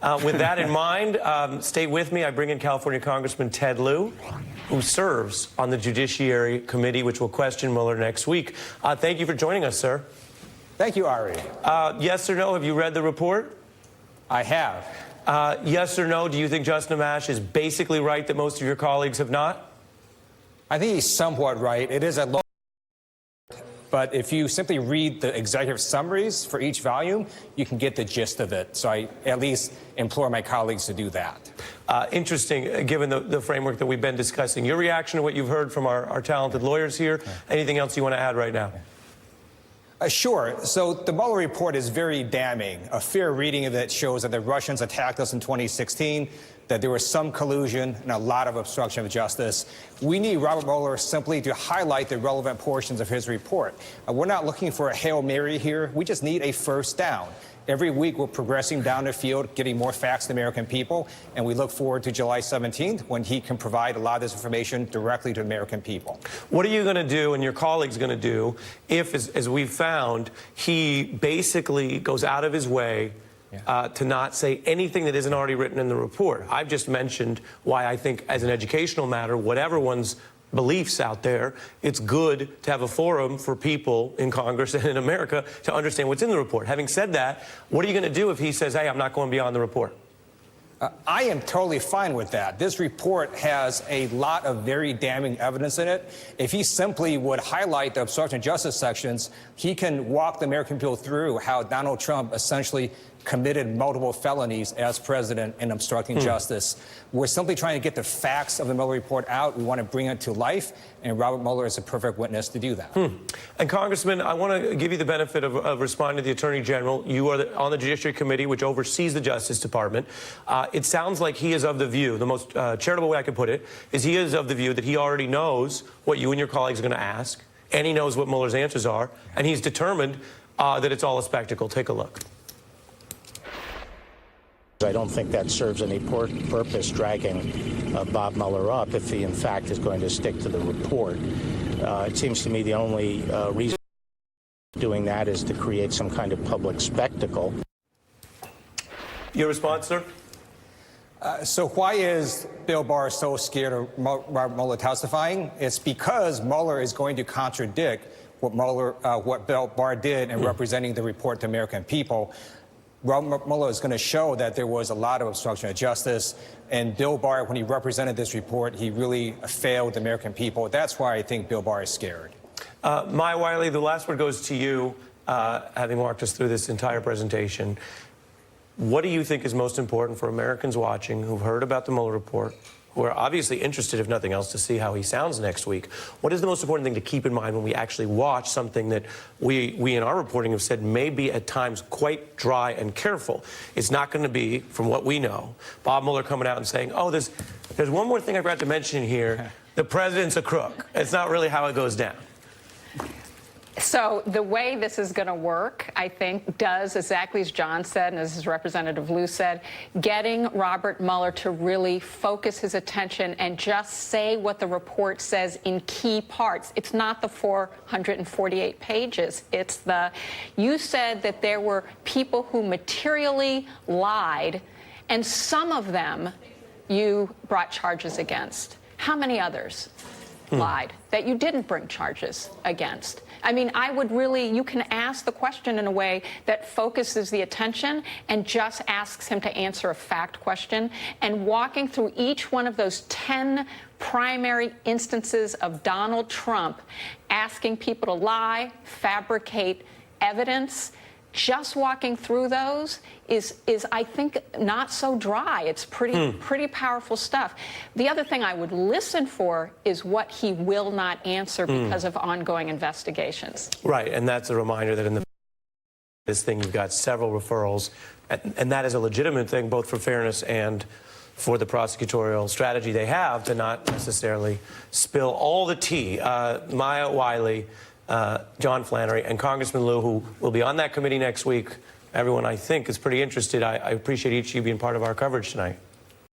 With that in mind, stay with me. I bring in California Congressman Ted Lieu, who serves on the Judiciary Committee, which will question Mueller next week. Thank you for joining us, sir. Thank you, Ari. Yes or no, have you read the report? I have. Yes or no, do you think Justin Amash is basically right that most of your colleagues have not? I think he's somewhat right. It is a long, but if you simply read the executive summaries for each volume, you can get the gist of it. So I at least implore my colleagues to do that. Interesting, given the framework that we've been discussing. Your reaction to what you've heard from our talented lawyers here. Anything else you want to add right now? Sure. So the Mueller report is very damning. A fair reading of it shows that the Russians attacked us in 2016, that there was some collusion and a lot of obstruction of justice. We need Robert Mueller simply to highlight the relevant portions of his report. We're not looking for a Hail Mary here. We just need a first down. Every week, we're progressing down the field, getting more facts to the American people, and we look forward to July 17th when he can provide a lot of this information directly to the American people. What are you going to do and your colleagues going to do if, as we've found, he basically goes out of his way to not say anything that isn't already written in the report? I've just mentioned why I think, as an educational matter, whatever one's beliefs out there, it's good to have a forum for people in Congress and in America to understand what's in the report. Having said that, what are you going to do if he says, hey, I'm not going beyond the report? I am totally fine with that. This report has a lot of very damning evidence in it. If he simply would highlight the obstruction of justice sections, he can walk the American people through how Donald Trump essentially committed multiple felonies as president in obstructing justice. We're simply trying to get the facts of the Mueller report out. We want to bring it to life, and Robert Mueller is a perfect witness to do that. And Congressman, I want to give you the benefit of responding to the Attorney General. You are on the Judiciary Committee, which oversees the Justice Department. It sounds like he is of the view, the most charitable way I could put it, is he is of the view that he already knows what you and your colleagues are going to ask, and he knows what Mueller's answers are, and he's determined that it's all a spectacle. Take a look. I don't think that serves any purpose, dragging Bob Mueller up, if he in fact is going to stick to the report. It seems to me the only reason doing that is to create some kind of public spectacle. Your response, sir? So why is Bill Barr so scared of Robert Mueller testifying? It's because Mueller is going to contradict what Bill Barr did in representing the report to American people. Robert Mueller is going to show that there was a lot of obstruction of justice, and Bill Barr, when he represented this report, he really failed the American people. That's why I think Bill Barr is scared. Maya Wiley, the last word goes to you, having walked us through this entire presentation. What do you think is most important for Americans watching who've heard about the Mueller report, who are obviously interested, if nothing else, to see how he sounds next week? What is the most important thing to keep in mind when we actually watch something that we in our reporting have said may be at times quite dry and careful? It's not going to be, from what we know, Bob Mueller coming out and saying, oh, there's one more thing I forgot to mention here. The president's a crook. It's not really how it goes down. So the way this is going to work, I think, does exactly as John said and as Representative Lieu said, getting Robert Mueller to really focus his attention and just say what the report says in key parts. It's not the 448 pages. It's you said that there were people who materially lied, and some of them you brought charges against. How many others lied that you didn't bring charges against? I mean, you can ask the question in a way that focuses the attention and just asks him to answer a fact question. And walking through each one of those 10 primary instances of Donald Trump asking people to lie, fabricate evidence, just walking through those is I think, not so dry. It's pretty powerful stuff. The other thing I would listen for is what he will not answer because of ongoing investigations. Right, and that's a reminder that in this thing you've got several referrals, and that is a legitimate thing both for fairness and for the prosecutorial strategy they have to not necessarily spill all the tea. Maya Wiley, John Flannery, and Congressman Lieu, who will be on that committee next week. Everyone, I think, is pretty interested. I appreciate each of you being part of our coverage tonight.